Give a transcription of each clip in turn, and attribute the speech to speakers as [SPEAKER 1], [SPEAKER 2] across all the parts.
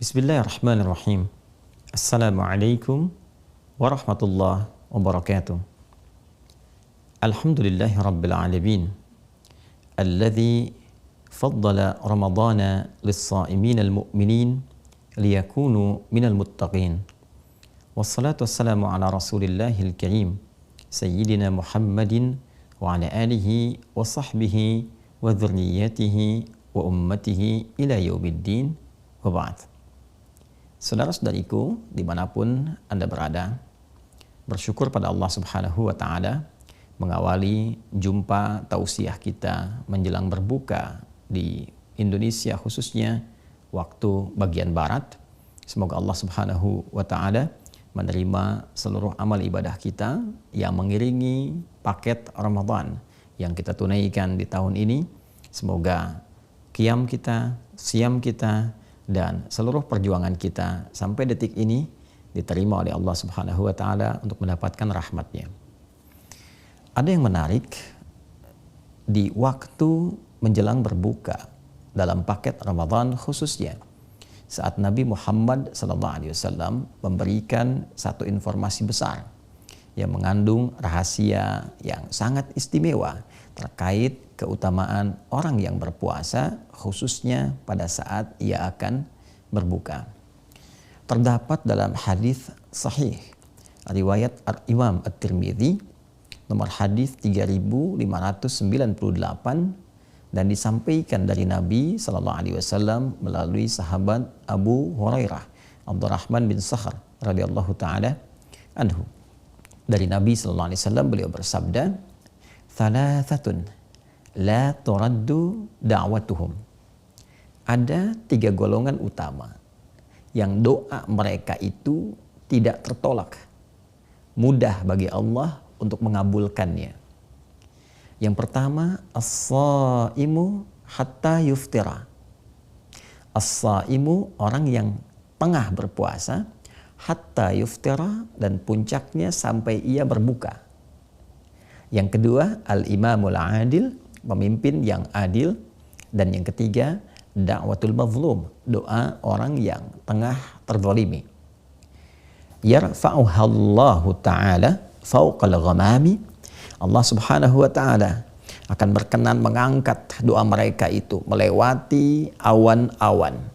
[SPEAKER 1] Bismillahirrahmanirrahim. Assalamualaikum warahmatullahi wabarakatuh. Alhamdulillahi rabbil alamin. Alladhi faddala ramadana lis-sa'imin al-mu'minin liyakunu minal muttaqin. Wassalatu wassalamu ala rasulillahil karim Sayyidina Muhammadin wa ala alihi wa sahbihi wa dhurriyyatihi wa ummatihi ila yaumiddin wa ba'd. Saudara-saudariku dimanapun Anda berada, bersyukur pada Allah Subhanahu wa Ta'ala mengawali jumpa tausiah kita menjelang berbuka di Indonesia, khususnya waktu bagian barat. Semoga Allah Subhanahu wa Ta'ala menerima seluruh amal ibadah kita yang mengiringi paket Ramadan yang kita tunaikan di tahun ini. Semoga qiyam kita, siyam kita, dan seluruh perjuangan kita sampai detik ini diterima oleh Allah Subhanahu wa Ta'ala untuk mendapatkan rahmatnya. Ada yang menarik di waktu menjelang berbuka dalam paket Ramadan, khususnya saat Nabi Muhammad SAW memberikan satu informasi besar yang mengandung rahasia yang sangat istimewa terkait keutamaan orang yang berpuasa, khususnya pada saat ia akan berbuka. Terdapat dalam hadis sahih riwayat Imam At-Tirmidzi nomor hadis 3598 dan disampaikan dari Nabi SAW melalui sahabat Abu Hurairah Abdurrahman bin Sakhr radhiyallahu taala anhu. Dari Nabi SAW beliau bersabda, "Thalathatun la turaddu da'watuhum." Ada 3 golongan utama yang doa mereka itu tidak tertolak, mudah bagi Allah untuk mengabulkannya. Yang pertama, as-shaimu hatta yuftira. As-shaimu, orang yang tengah berpuasa, hatta yuftira, dan puncaknya sampai ia berbuka. Yang kedua, al-imamul adil, pemimpin yang adil. Dan yang ketiga, da'watul mazlum, doa orang yang tengah terzalimi. Yarfa'uhallahu ta'ala fauqal ghamami. Allah Subhanahu wa Ta'ala akan berkenan mengangkat doa mereka itu melewati awan-awan.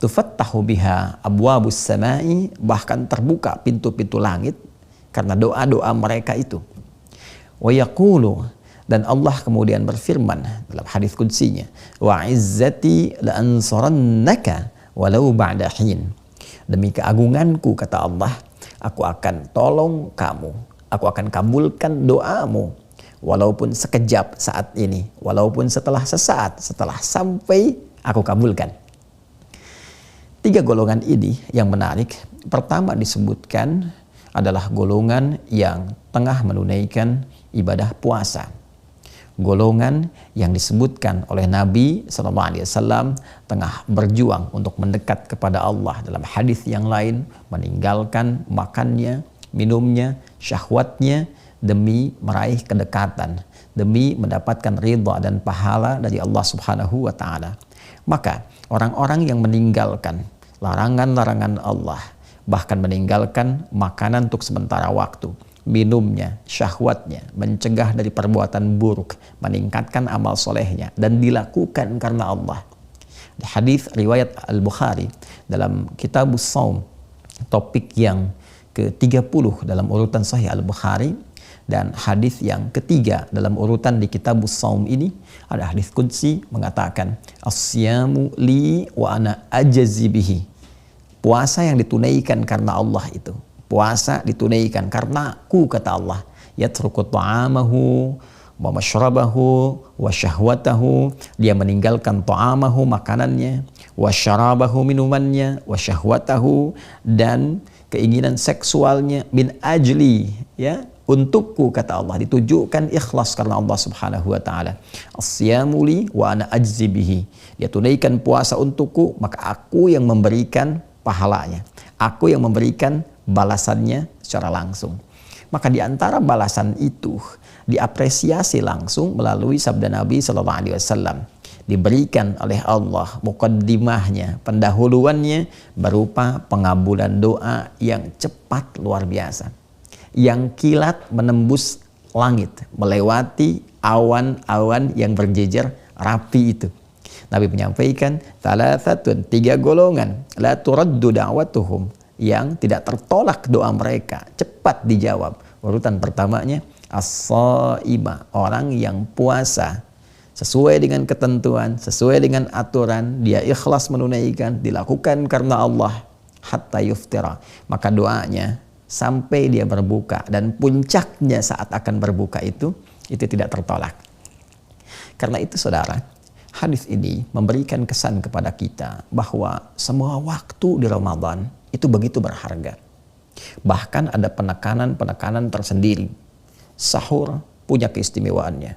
[SPEAKER 1] Tufattahu biha abwabus samai, bahkan terbuka pintu-pintu langit karena doa-doa mereka itu. Wa yaqulu, dan Allah kemudian berfirman dalam hadis qudsinya, wa izzati la ansurannaka walau ba'da hin. Demi keagunganku, kata Allah, aku akan tolong kamu, aku akan kabulkan doamu walaupun sekejap saat ini, walaupun setelah sesaat, setelah sampai aku kabulkan. 3 golongan ini yang menarik. Pertama disebutkan adalah golongan yang tengah menunaikan ibadah puasa. Golongan yang disebutkan oleh Nabi SAW tengah berjuang untuk mendekat kepada Allah. Dalam hadis yang lain, meninggalkan makannya, minumnya, syahwatnya demi meraih kedekatan, demi mendapatkan ridha dan pahala dari Allah Subhanahu wa Ta'ala. Maka orang-orang yang meninggalkan larangan-larangan Allah, bahkan meninggalkan makanan untuk sementara waktu, minumnya, syahwatnya, mencegah dari perbuatan buruk, meningkatkan amal solehnya, dan dilakukan karena Allah. Hadis riwayat Al-Bukhari dalam Kitabus Shaum, topik yang ke-30 dalam urutan Sahih Al-Bukhari, dan hadis yang ketiga dalam urutan di Kitabus Shaum ini ada hadis qudsi mengatakan, "As-siyamu li wa ana ajzi bihi." Puasa yang ditunaikan karena Allah itu, puasa ditunaikan karena aku, kata Allah. Yatruku ta'amahu wa mashrabahu wa syahwatahu, dia meninggalkan ta'amahu, makanannya, wa syarabahu, minumannya, wa syahwatahu, dan keinginan seksualnya, min ajli, ya, untukku, kata Allah, ditujukan ikhlas karena Allah Subhanahu wa Ta'ala. As-siyamu li wa ana ajzi bihi, dia tunaikan puasa untukku, maka aku yang memberikan pahalanya, aku yang memberikan balasannya secara langsung. Maka di antara balasan itu diapresiasi langsung melalui sabda Nabi SAW. diberikan oleh Allah muqaddimahnya, pendahuluannya berupa pengabulan doa yang cepat luar biasa, yang kilat menembus langit, melewati awan-awan yang berjejer rapi itu. Nabi menyampaikan thalathatun, 3 golongan, la turaddu da'watuhum, yang tidak tertolak doa mereka, cepat dijawab. Urutan pertamanya as-shaima, orang yang puasa sesuai dengan ketentuan, sesuai dengan aturan, dia ikhlas menunaikan, dilakukan karena Allah, hatta yuftira, maka doanya sampai dia berbuka, dan puncaknya saat akan berbuka itu tidak tertolak. Karena itu saudara, hadis ini memberikan kesan kepada kita bahwa semua waktu di Ramadan itu begitu berharga. Bahkan ada penekanan-penekanan tersendiri. Sahur punya keistimewaannya,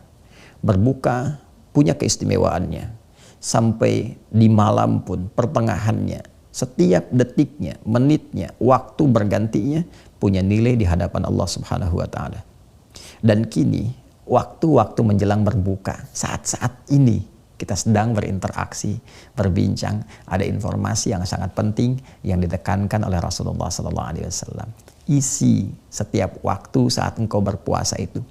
[SPEAKER 1] berbuka punya keistimewaannya, sampai di malam pun pertengahannya, setiap detiknya, menitnya, waktu bergantinya punya nilai di hadapan Allah Subhanahu wa taala. Dan kini waktu-waktu menjelang berbuka, saat-saat ini kita sedang berinteraksi, berbincang, ada informasi yang sangat penting yang ditekankan oleh Rasulullah SAW. Isi setiap waktu saat engkau berpuasa itu,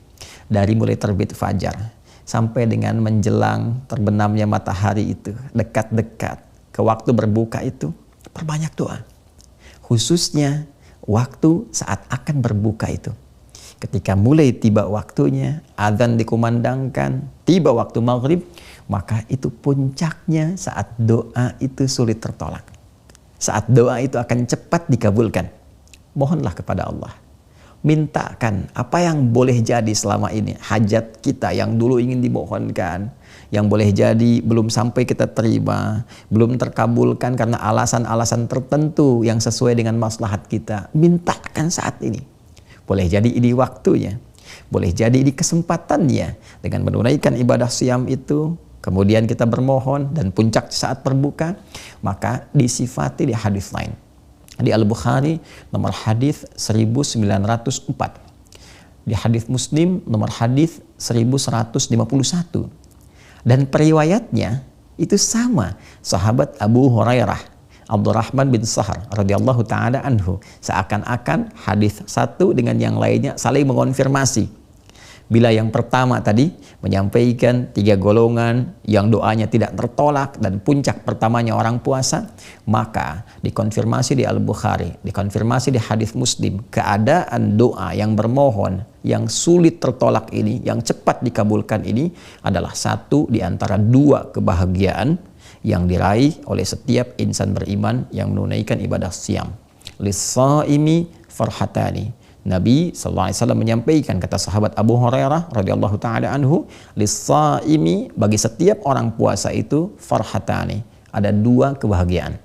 [SPEAKER 1] dari mulai terbit fajar sampai dengan menjelang terbenamnya matahari itu, dekat-dekat ke waktu berbuka itu, perbanyak doa. Khususnya waktu saat akan berbuka itu. Ketika mulai tiba waktunya, azan dikumandangkan, tiba waktu maghrib, maka itu puncaknya saat doa itu sulit tertolak. Saat doa itu akan cepat dikabulkan. Mohonlah kepada Allah. Mintakan apa yang boleh jadi selama ini. Hajat kita yang dulu ingin dimohonkan, yang boleh jadi belum sampai kita terima, belum terkabulkan karena alasan-alasan tertentu yang sesuai dengan maslahat kita. Mintakan saat ini. Boleh jadi ini waktunya, boleh jadi ini kesempatannya. Dengan menunaikan ibadah siam itu, kemudian kita bermohon, dan puncak saat berbuka, maka disifati di hadis lain. Di Al-Bukhari nomor hadis 1904. Di hadis Muslim nomor hadis 1151. Dan periwayatnya itu sama. Sahabat Abu Hurairah, Abdurrahman bin Sahar radhiyallahu taala anhu, seakan-akan hadis satu dengan yang lainnya saling mengonfirmasi. Bila yang pertama tadi menyampaikan 3 golongan yang doanya tidak tertolak dan puncak pertamanya orang puasa, maka dikonfirmasi di Al-Bukhari, dikonfirmasi di hadis Muslim, keadaan doa yang bermohon yang sulit tertolak ini, yang cepat dikabulkan ini adalah satu di antara 2 kebahagiaan yang diraih oleh setiap insan beriman yang menunaikan ibadah siam. Lis-shaimi farhatani. Nabi SAW menyampaikan, kata sahabat Abu Hurairah radhiyallahu taala anhu, lis-shaimi, bagi setiap orang puasa itu farhatani, ada 2 kebahagiaan.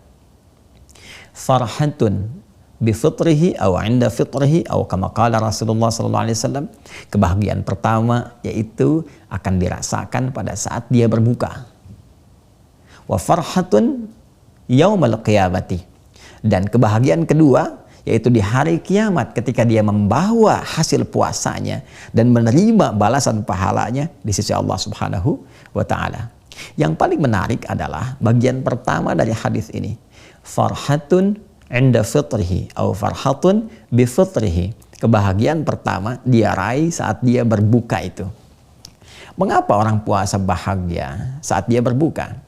[SPEAKER 1] Farhatun bi fitrihi aw 'inda fitrihi aw kama qala Rasulullah SAW. Kebahagiaan pertama yaitu akan dirasakan pada saat dia berbuka. Wa farhatun yaumal qiyamati. Dan kebahagiaan kedua yaitu di hari kiamat ketika dia membawa hasil puasanya dan menerima balasan pahalanya di sisi Allah Subhanahu wa taala. Yang paling menarik adalah bagian pertama dari hadis ini. Farhatun 'inda fitrihi atau farhatun bi fitrihi. Kebahagiaan pertama dia raih saat dia berbuka itu. Mengapa orang puasa bahagia saat dia berbuka?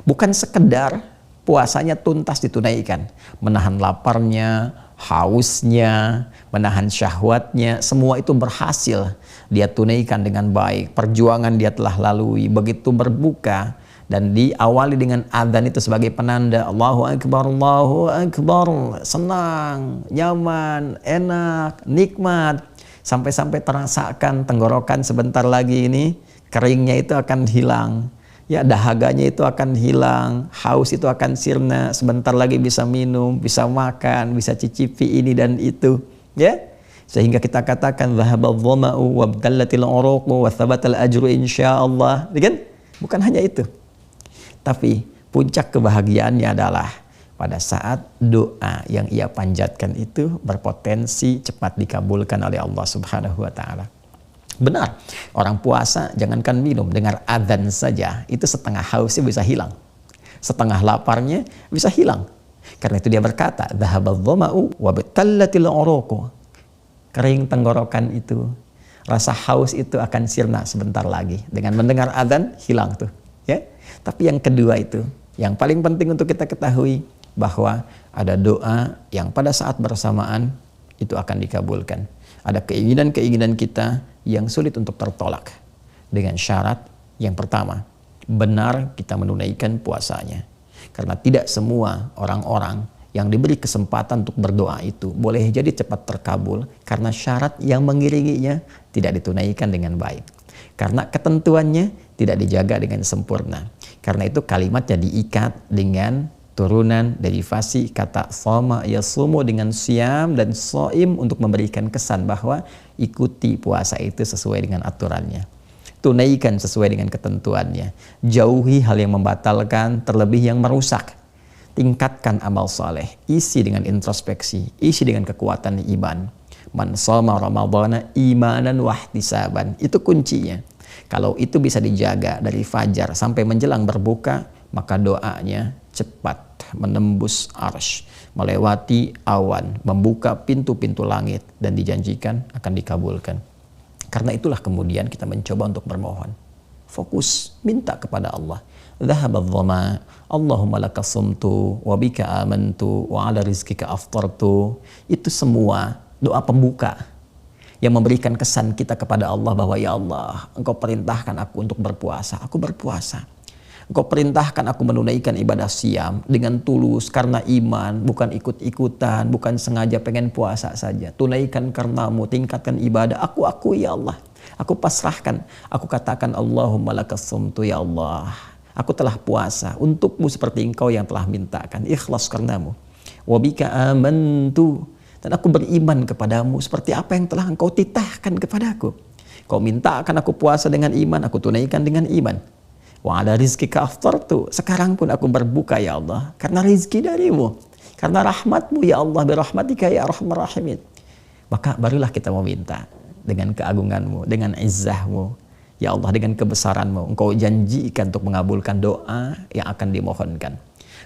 [SPEAKER 1] Bukan sekedar puasanya tuntas ditunaikan, menahan laparnya, hausnya, menahan syahwatnya, semua itu berhasil dia tunaikan dengan baik. Perjuangan dia telah lalui. Begitu berbuka dan diawali dengan adzan itu sebagai penanda Allahu Akbar, Allahu Akbar, senang, nyaman, enak, nikmat, sampai-sampai terasakan tenggorokan sebentar lagi ini keringnya itu akan hilang. Ya, dahaganya itu akan hilang, haus itu akan sirna, sebentar lagi bisa minum, bisa makan, bisa cicipi ini dan itu, ya. Sehingga kita katakan dhahabadh dhama'u wabtallatil uruqu wa thabatal ajru insyaallah, kan? Bukan hanya itu. Tapi puncak kebahagiaannya adalah pada saat doa yang ia panjatkan itu berpotensi cepat dikabulkan oleh Allah Subhanahu wa taala. Benar, orang puasa jangankan minum, dengar adzan saja, itu setengah hausnya bisa hilang. Setengah laparnya bisa hilang. Karena itu dia berkata, "Dhahabadh dhama'u wa batallatil uruqu." Kering tenggorokan itu, rasa haus itu akan sirna sebentar lagi. Dengan mendengar adzan, hilang tuh. Ya. Tapi yang kedua itu, yang paling penting untuk kita ketahui, bahwa ada doa yang pada saat bersamaan itu akan dikabulkan. Ada keinginan-keinginan kita yang sulit untuk tertolak. Dengan syarat yang pertama, benar kita menunaikan puasanya. Karena tidak semua orang-orang yang diberi kesempatan untuk berdoa itu boleh jadi cepat terkabul karena syarat yang mengiringinya tidak ditunaikan dengan baik. Karena ketentuannya tidak dijaga dengan sempurna. Karena itu kalimatnya diikat dengan turunan derivasi kata soma yasumu dengan siam dan soim untuk memberikan kesan bahwa ikuti puasa itu sesuai dengan aturannya. Tunaikan sesuai dengan ketentuannya. Jauhi hal yang membatalkan, terlebih yang merusak. Tingkatkan amal saleh, isi dengan introspeksi, isi dengan kekuatan iman. Man shoma ramadhana imanan wahtisaban. Itu kuncinya. Kalau itu bisa dijaga dari fajar sampai menjelang berbuka, maka doanya cepat menembus arsy, melewati awan, membuka pintu-pintu langit, dan dijanjikan akan dikabulkan. Karena itulah kemudian kita mencoba untuk bermohon. Fokus, minta kepada Allah. Dhahabadh dhama, Allahumma laka sumtu, wa bika amantu, wa ala rizkika aftartu. Itu semua doa pembuka yang memberikan kesan kita kepada Allah bahwa ya Allah, Engkau perintahkan aku untuk berpuasa. Aku berpuasa. Engkau perintahkan aku menunaikan ibadah siam dengan tulus karena iman, bukan ikut-ikutan, bukan sengaja pengen puasa saja. Tunaikan karenamu, tingkatkan ibadah. Aku akui ya Allah. Aku pasrahkan. Aku katakan Allahumma lakas sumtu ya Allah. Aku telah puasa untukmu seperti engkau yang telah mintakan. Ikhlas karenamu. Wabika amantu. Dan aku beriman kepadamu seperti apa yang telah engkau titahkan kepadaku. Kau minta akan aku puasa dengan iman, aku tunaikan dengan iman. Wa ala rizkika aftartu. Sekarang pun aku berbuka ya Allah. Karena rizki darimu. Karena rahmatmu ya Allah. Birahmatika ya arhamar rahimin. Maka barulah kita meminta. Dengan keagunganmu. Dengan izzahmu. Ya Allah, dengan kebesaranmu. Engkau janjikan untuk mengabulkan doa yang akan dimohonkan.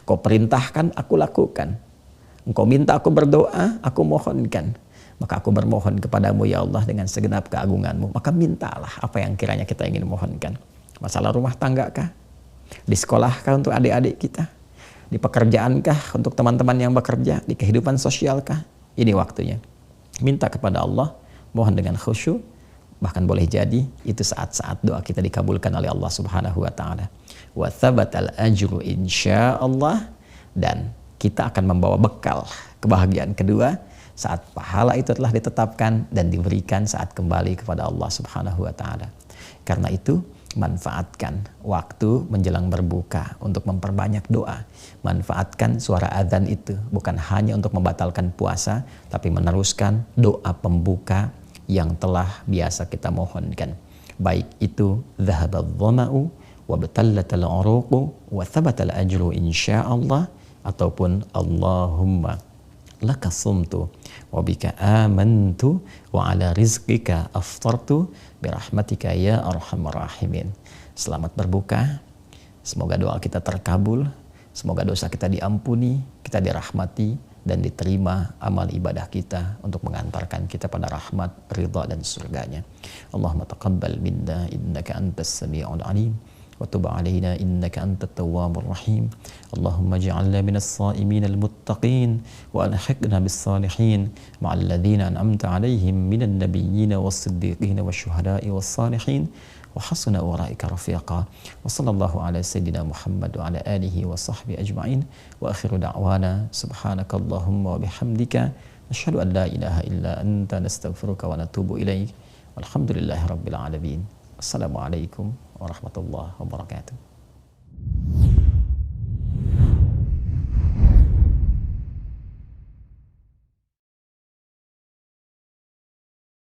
[SPEAKER 1] Kau perintahkan, aku lakukan. Engkau minta aku berdoa, aku mohonkan. Maka aku bermohon kepadamu ya Allah dengan segenap keagunganmu. Maka mintalah apa yang kiranya kita ingin mohonkan. Masalah rumah tangga kah? Di sekolah kah untuk adik-adik kita? Di pekerjaan kah untuk teman-teman yang bekerja? Di kehidupan sosial kah? Ini waktunya. Minta kepada Allah, mohon dengan khusyuk. Bahkan boleh jadi itu saat-saat doa kita dikabulkan oleh Allah Subhanahu wa taala. Wa tsabatal ajru insyaallah, dan kita akan membawa bekal kebahagiaan kedua saat pahala itu telah ditetapkan dan diberikan saat kembali kepada Allah Subhanahu wa taala. Karena itu manfaatkan waktu menjelang berbuka untuk memperbanyak doa. Manfaatkan suara adzan itu bukan hanya untuk membatalkan puasa, tapi meneruskan doa pembuka yang telah biasa kita mohonkan. Baik itu dhahabadh dhama'u wa batallatal uruqu wa thabatal ajru insyaallah, ataupun Allahumma laka sumtu wa bika amantu wa ala rizqika aftartu birahmatika ya arhamar rahimin. Selamat berbuka. Semoga doa kita terkabul, semoga dosa kita diampuni, kita dirahmati dan diterima amal ibadah kita untuk mengantarkan kita pada rahmat, ridha dan surganya. Allahumma taqabbal minna innaka antas sami'ul alim wa tub 'alaina innaka antat tawwabur rahim. Allahumma ij'alna minas sha'imin al-muttaqin wa alhiqna bis salihin ma'al ladzina an'amta 'alaihim minan nabiyyin was-siddiqin wasyuhada'i was-salihin wa hasuna ulaika rafiqa. Wa sallallahu ala sayyidina Muhammad wa ala alihi wa sahbihi ajma'in. Wa akhiru da'wana subhanakallahumma wa bihamdika asyhadu an la ilaha illa anta nastaghfiruka wa natubu ilaik. Walhamdulillahi rabbil alamin. Assalamualaikum warahmatullahi wabarakatuh.